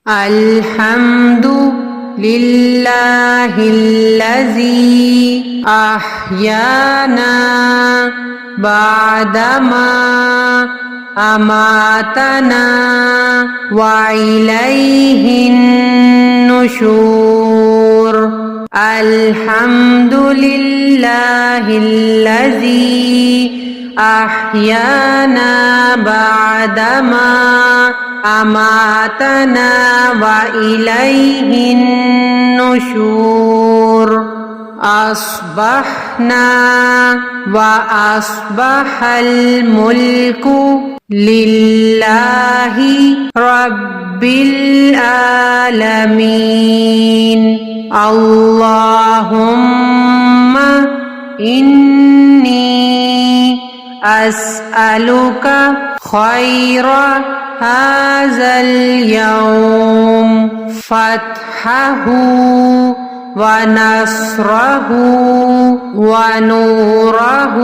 الحمد لله الذي أحيانا بعدما أماتنا وإليه النشور. الحمد لله الذي أحيانا بعدما أماتنا وإليه النشور. أصبحنا وأصبح الملك لله رب العالمين. اللهم إني أسألك خير هذا اليوم فتحه ونصره ونوره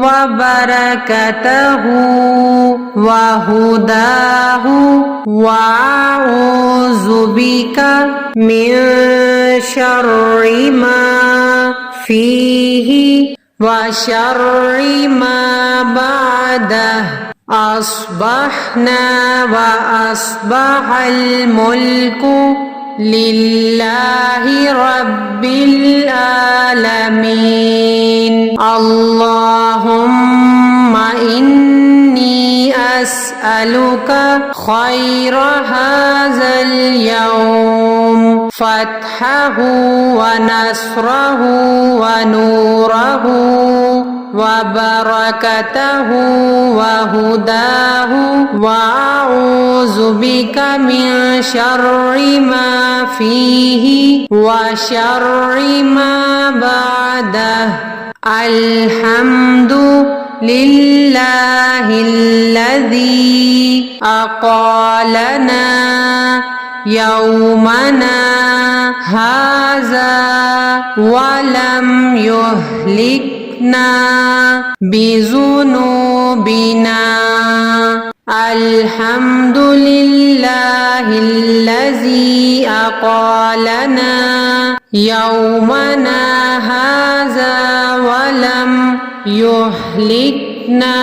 وبركته وهداه، وأعوذ بك من شر ما فيه وشر ما بعده. أصبحنا وأصبح الملك لله رب العالمين. اللهم إني أسألك خير هذا اليوم فتحه ونصره ونوره وبركته وهداه، وأعوذ بك من شر ما فيه وشر ما بعده. الحمد لله الذي أقالنا يومنا هذا ولم يهلكنا بذنوبنا. الحمد لله الذي أقالنا يومنا هذا ولم يهلكنا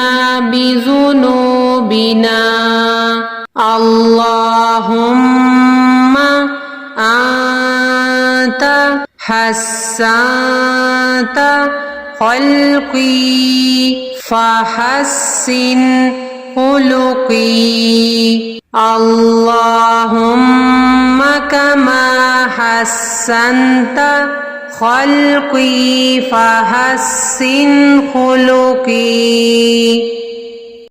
بذنوبنا. اللهم أنت حسنت خلقي فحسن خلقي. اللهم كما حسنت خلقي فحسن خلقي.